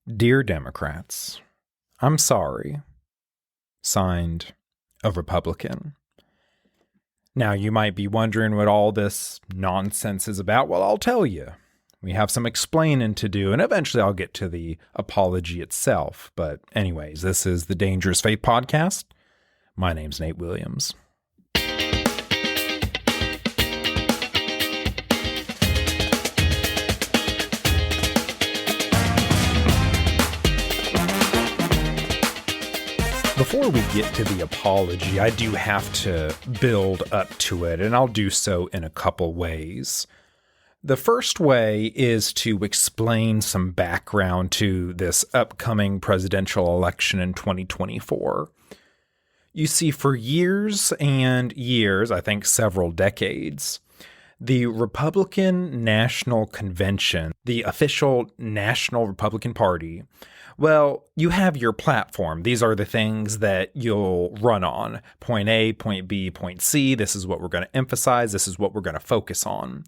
Dear Democrats, I'm sorry. Signed, a Republican. Now, you might be wondering what all this nonsense is about. Well, I'll tell you. We have some explaining to do, and eventually I'll get to the apology itself. But anyways, this is the Dangerous Faith Podcast. My name's Nate Williams. Before we get to the apology, I do have to build up to it, and I'll do so in a couple ways. The first way is to explain some background to this upcoming presidential election in 2024. You see, for years and years, I think several decades, the Republican National Convention, the official National Republican Party, well, you have your platform. These are the things that you'll run on. Point A, point B, point C. This is what we're going to emphasize. This is what we're going to focus on.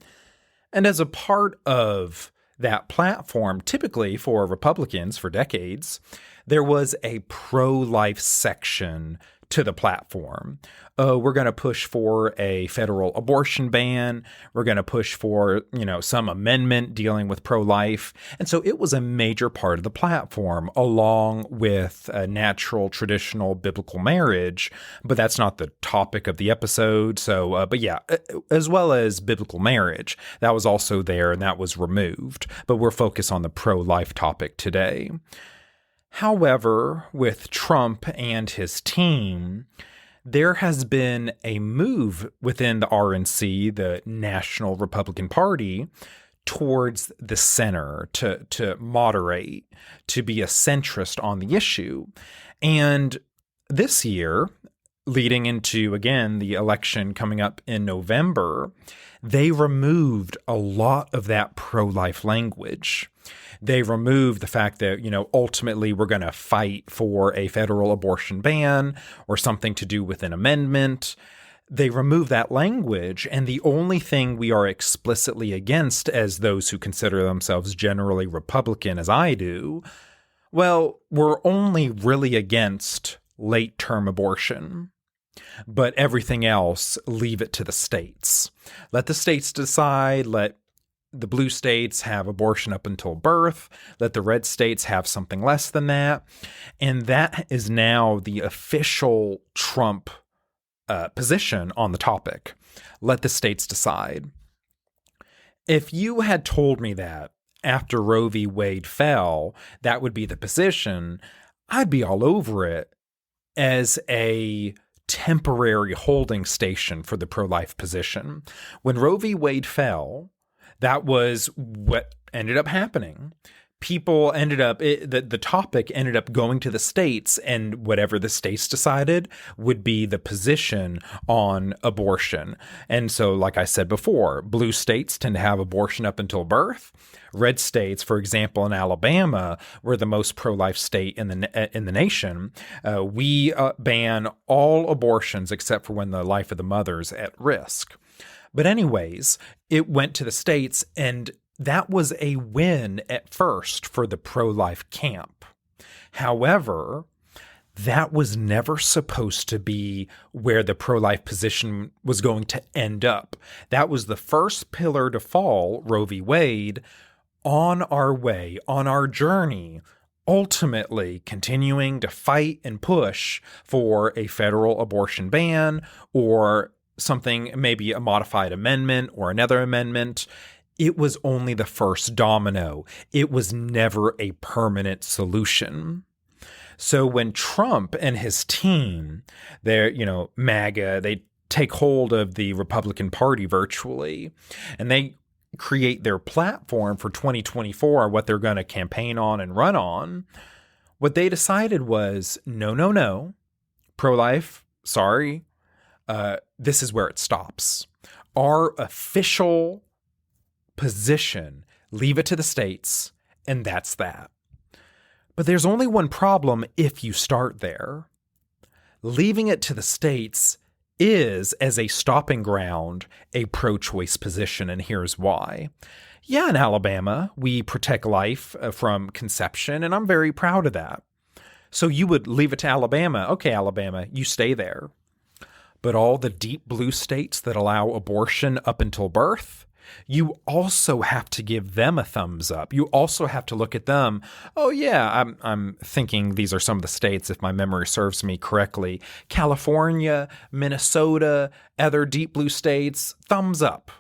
And as a part of that platform, typically for Republicans for decades, there was a pro-life section to the platform. We're going to push for a federal abortion ban. We're going to push for, some amendment dealing with pro-life. And so it was a major part of the platform, along with a natural, traditional, biblical marriage. But that's not the topic of the episode. So, as well as biblical marriage, that was also there and that was removed. But we're focused on the pro-life topic today. However, with Trump and his team, there has been a move within the RNC, the National Republican Party, towards the center, to moderate, to be a centrist on the issue. And this year, leading into, again, the election coming up in November, they removed a lot of that pro-life language. They removed the fact that, ultimately we're going to fight for a federal abortion ban or something to do with an amendment. They removed that language, and the only thing we are explicitly against as those who consider themselves generally Republican, as I do, well, we're only really against late-term abortion. But everything else, leave it to the states. Let the states decide. Let the blue states have abortion up until birth. Let the red states have something less than that. And that is now the official Trump position on the topic. Let the states decide. If you had told me that after Roe v. Wade fell, that would be the position, I'd be all over it as a temporary holding station for the pro-life position. When Roe v. Wade fell, that was what ended up happening. People ended up, the topic ended up going to the states, and whatever the states decided would be the position on abortion. And so, like I said before, blue states tend to have abortion up until birth. Red states, for example, in Alabama, we're the most pro-life state in the nation. We ban all abortions except for when the life of the mother's at risk. But anyways, it went to the states, and that was a win at first for the pro-life camp. However, that was never supposed to be where the pro-life position was going to end up. That was the first pillar to fall, Roe v. Wade, on our way, on our journey, ultimately continuing to fight and push for a federal abortion ban or something, maybe a modified amendment or another amendment. It was only the first domino. It was never a permanent solution. So when Trump and his team, they're, MAGA, they take hold of the Republican Party virtually, and they create their platform for 2024, what they're going to campaign on and run on, what they decided was, no, pro-life, sorry, this is where it stops. Our official position, leave it to the states, and that's that. But there's only one problem if you start there. Leaving it to the states is, as a stopping ground, a pro-choice position, and here's why. Yeah, in Alabama, we protect life from conception, and I'm very proud of that. So you would leave it to Alabama. Okay, Alabama, you stay there. But all the deep blue states that allow abortion up until birth, you also have to give them a thumbs up. You also have to look at them. Oh yeah, I'm thinking these are some of the states, if my memory serves me correctly. California, Minnesota, other deep blue states, thumbs up.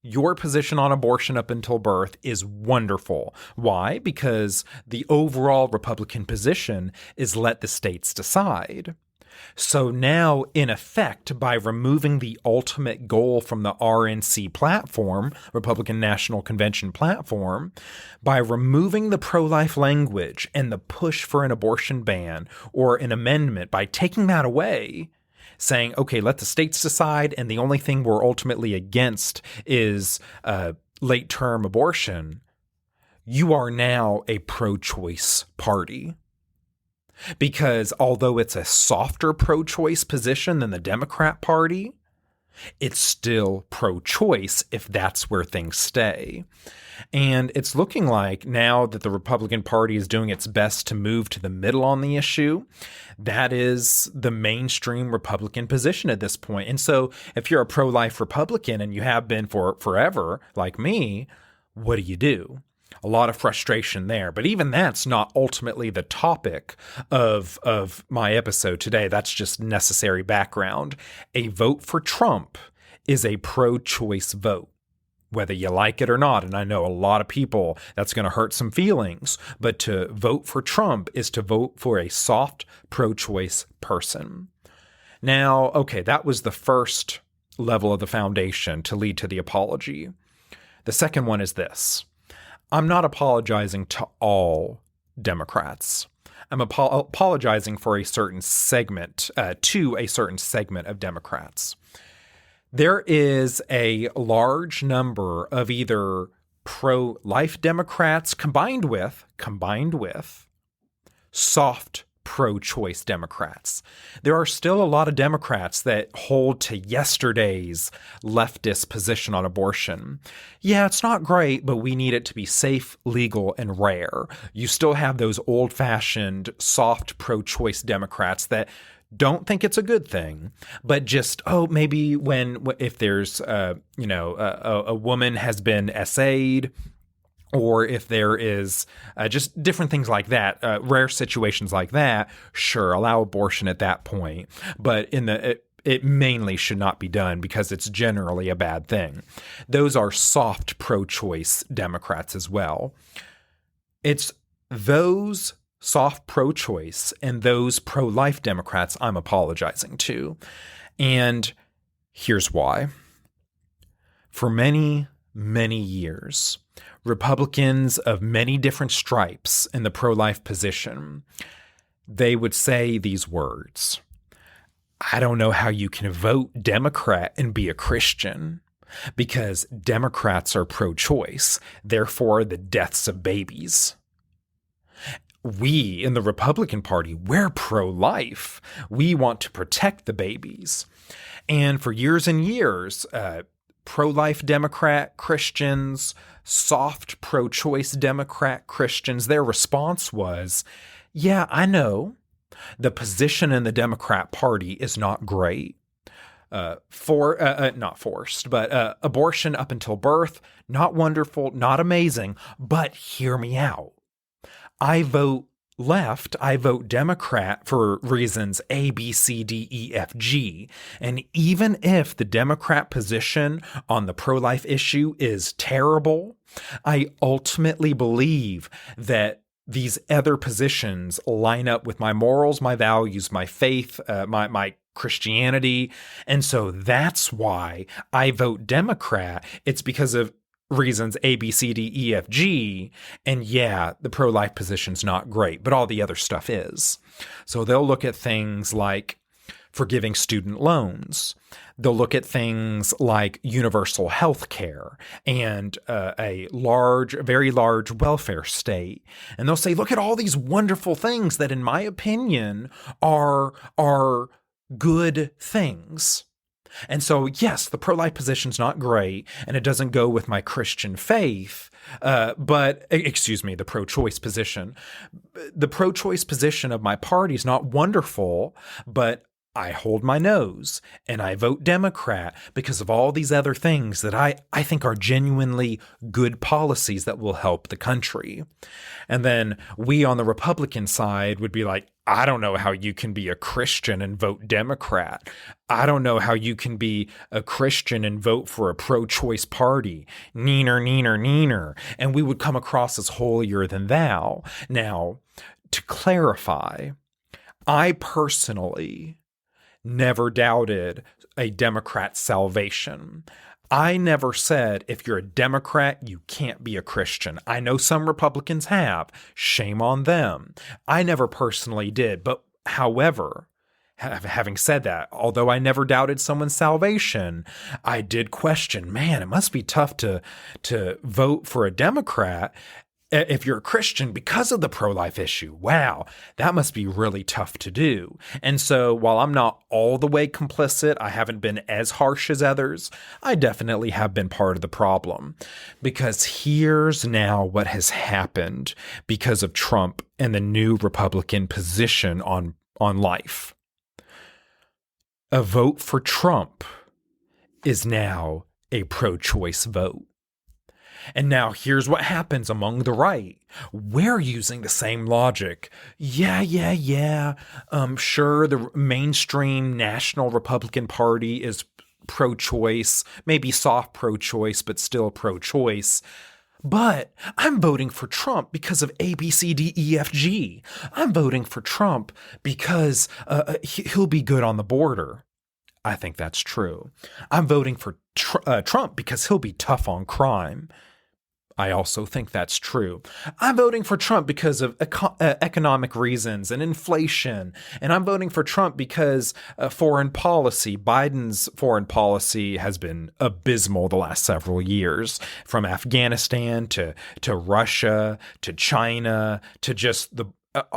Your position on abortion up until birth is wonderful. Why? Because the overall Republican position is let the states decide. So now, in effect, by removing the ultimate goal from the RNC platform, Republican National Convention platform, by removing the pro-life language and the push for an abortion ban or an amendment, by taking that away, saying, okay, let the states decide, and the only thing we're ultimately against is late-term abortion, you are now a pro-choice party. Because although it's a softer pro-choice position than the Democrat Party, it's still pro-choice if that's where things stay. And it's looking like now that the Republican Party is doing its best to move to the middle on the issue, that is the mainstream Republican position at this point. And so if you're a pro-life Republican and you have been for forever, like me, what do? A lot of frustration there. But even that's not ultimately the topic of my episode today. That's just necessary background. A vote for Trump is a pro-choice vote, whether you like it or not. And I know a lot of people, that's going to hurt some feelings. But to vote for Trump is to vote for a soft pro-choice person. Now, okay, that was the first level of the foundation to lead to the apology. The second one is this. I'm not apologizing to all Democrats. I'm apologizing for a certain segment, to a certain segment of Democrats. There is a large number of either pro-life Democrats combined with soft pro-choice Democrats. There are still a lot of Democrats that hold to yesterday's leftist position on abortion. Yeah, it's not great, but we need it to be safe, legal, and rare. You still have those old-fashioned, soft pro-choice Democrats that don't think it's a good thing, but just, maybe if there's, a woman has been SA'd, or if there is just different things like that, rare situations like that, sure, allow abortion at that point. But it mainly should not be done because it's generally a bad thing. Those are soft pro-choice Democrats as well. It's those soft pro-choice and those pro-life Democrats I'm apologizing to. And here's why. For many, many years, Republicans of many different stripes in the pro-life position, they would say these words. I don't know how you can vote Democrat and be a Christian because Democrats are pro-choice, therefore the deaths of babies. We in the Republican Party, we're pro-life. We want to protect the babies. And for years and years, pro-life Democrat Christians, soft pro-choice Democrat Christians, their response was, yeah, I know the position in the Democrat Party is not great. Not forced, but abortion up until birth, not wonderful, not amazing, but hear me out. I vote left, I vote Democrat for reasons A, B, C, D, E, F, G. And even if the Democrat position on the pro-life issue is terrible, I ultimately believe that these other positions line up with my morals, my values, my faith, my Christianity. And so that's why I vote Democrat. It's because of reasons A, B, C, D, E, F, G. And yeah, the pro-life position's not great, but all the other stuff is. So they'll look at things like forgiving student loans. They'll look at things like universal health care and a very large welfare state. And they'll say, look at all these wonderful things that, in my opinion, are good things. And so, yes, the pro-life position's not great, and it doesn't go with my Christian faith. The pro-choice position. The pro-choice position of my party is not wonderful, but I hold my nose and I vote Democrat because of all these other things that I think are genuinely good policies that will help the country. And then we on the Republican side would be like, I don't know how you can be a Christian and vote Democrat. I don't know how you can be a Christian and vote for a pro-choice party. Neener, neener, neener. And we would come across as holier than thou. Now, to clarify, I personally never doubted a Democrat's salvation. I never said, if you're a Democrat, you can't be a Christian. I know some Republicans have. Shame on them. I never personally did. But however, having said that, although I never doubted someone's salvation, I did question, man, it must be tough to vote for a Democrat if you're a Christian because of the pro-life issue. Wow, that must be really tough to do. And so while I'm not all the way complicit, I haven't been as harsh as others, I definitely have been part of the problem. Because here's now what has happened because of Trump and the new Republican position on life. A vote for Trump is now a pro-choice vote. And now here's what happens among the right. We're using the same logic. Yeah. Sure, the mainstream National Republican Party is pro-choice, maybe soft pro-choice, but still pro-choice. But I'm voting for Trump because of A, B, C, D, E, F, G. I'm voting for Trump because he'll be good on the border. I think that's true. I'm voting for Trump because he'll be tough on crime. I also think that's true. I'm voting for Trump because of economic reasons and inflation. And I'm voting for Trump because foreign policy, Biden's foreign policy has been abysmal the last several years, from Afghanistan to Russia to China to just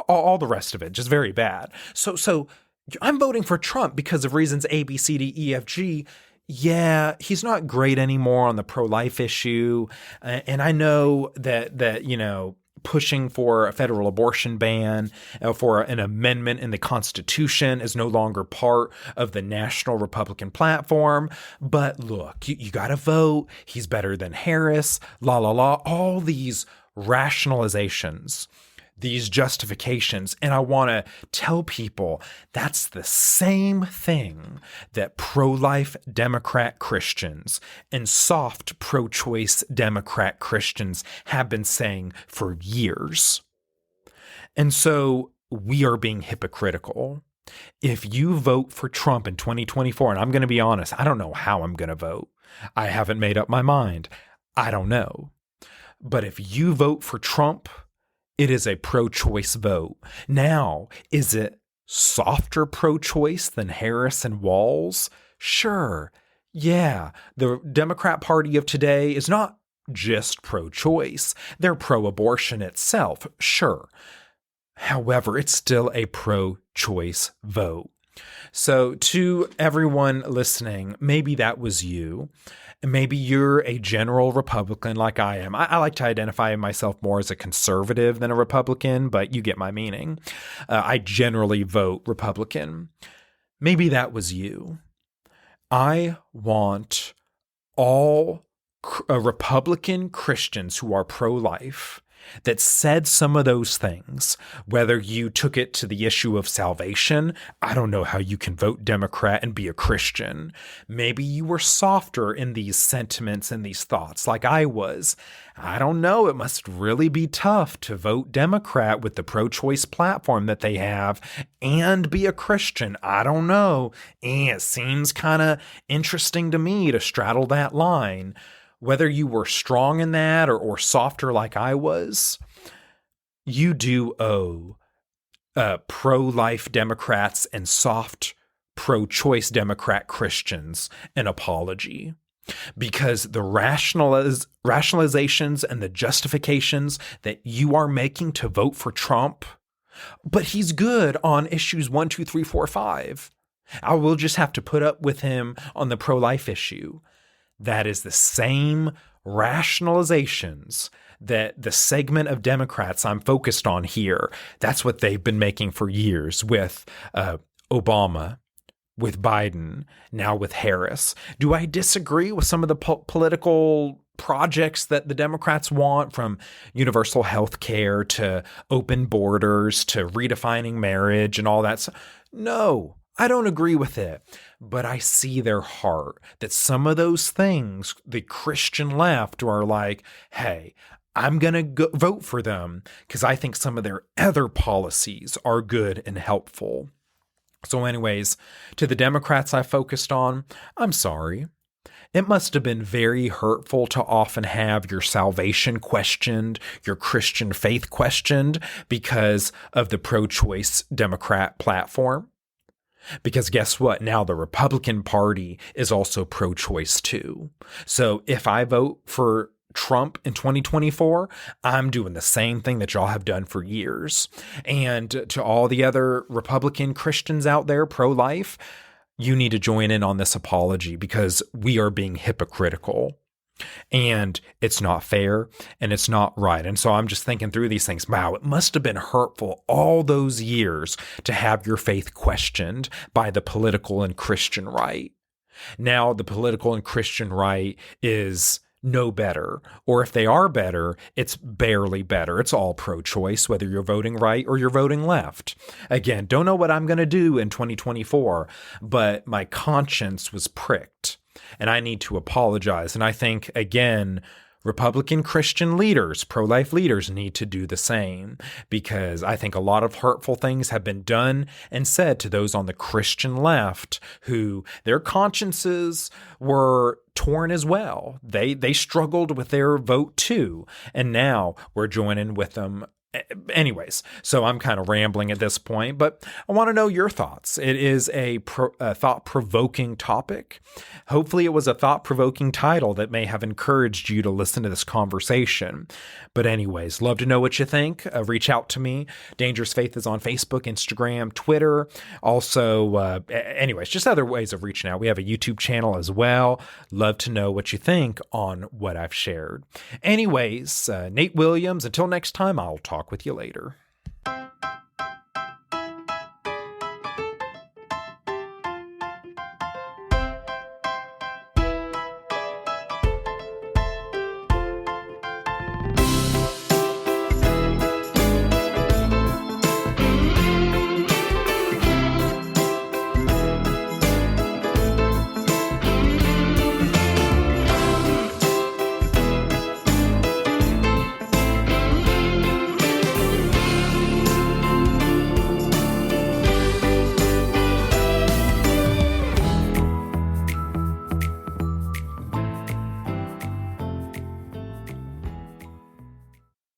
all the rest of it, just very bad. So I'm voting for Trump because of reasons A, B, C, D, E, F, G. Yeah, he's not great anymore on the pro-life issue. And I know that, pushing for a federal abortion ban, for an amendment in the Constitution is no longer part of the National Republican platform. But look, you got to vote. He's better than Harris, all these rationalizations, these justifications. And I want to tell people that's the same thing that pro-life Democrat Christians and soft pro-choice Democrat Christians have been saying for years. And so we are being hypocritical. If you vote for Trump in 2024, and I'm going to be honest, I don't know how I'm going to vote. I haven't made up my mind. I don't know. But if you vote for Trump, it is a pro-choice vote. Now, is it softer pro-choice than Harris and Walz? Sure. Yeah, the Democrat Party of today is not just pro-choice. They're pro-abortion itself. Sure. However, it's still a pro-choice vote. So to everyone listening, maybe that was you. Maybe you're a general Republican like I am. I like to identify myself more as a conservative than a Republican, but you get my meaning. I generally vote Republican. Maybe that was you. I want all Republican Christians who are pro-life that said some of those things, whether you took it to the issue of salvation. I don't know how you can vote Democrat and be a Christian. Maybe you were softer in these sentiments and these thoughts like I was. I don't know. It must really be tough to vote Democrat with the pro-choice platform that they have and be a Christian. I don't know. It seems kind of interesting to me to straddle that line. Whether you were strong in that or softer like I was, you do owe pro-life Democrats and soft pro-choice Democrat Christians an apology. Because the rationalizations and the justifications that you are making to vote for Trump, but he's good on issues 1, 2, 3, 4, 5. I will just have to put up with him on the pro-life issue. That is the same rationalizations that the segment of Democrats I'm focused on here, that's what they've been making for years with Obama, with Biden, now with Harris. Do I disagree with some of the political projects that the Democrats want, from universal health care to open borders to redefining marriage and all that stuff? No, I don't agree with it. But I see their heart, that some of those things, the Christian left are like, hey, I'm going to vote for them because I think some of their other policies are good and helpful. So anyways, to the Democrats I focused on, I'm sorry. It must have been very hurtful to often have your salvation questioned, your Christian faith questioned because of the pro-choice Democrat platform. Because guess what? Now the Republican Party is also pro-choice too. So if I vote for Trump in 2024, I'm doing the same thing that y'all have done for years. And to all the other Republican Christians out there, pro-life, you need to join in on this apology because we are being hypocritical. And it's not fair and it's not right. And so I'm just thinking through these things. Wow, it must have been hurtful all those years to have your faith questioned by the political and Christian right. Now the political and Christian right is no better, or if they are better, it's barely better. It's all pro-choice, whether you're voting right or you're voting left. Again, don't know what I'm going to do in 2024, but my conscience was pricked and I need to apologize. And I think, again, Republican Christian leaders, pro-life leaders need to do the same, because I think a lot of hurtful things have been done and said to those on the Christian left who their consciences were torn as well. They struggled with their vote too. And now we're joining with them. Anyways, so I'm kind of rambling at this point, but I want to know your thoughts. It is a thought-provoking topic. Hopefully it was a thought-provoking title that may have encouraged you to listen to this conversation. But anyways, love to know what you think. Reach out to me. Dangerous Faith is on Facebook, Instagram, Twitter. Also, anyways, just other ways of reaching out. We have a YouTube channel as well. Love to know what you think on what I've shared. Anyways, Nate Williams, until next time, I'll talk with you later.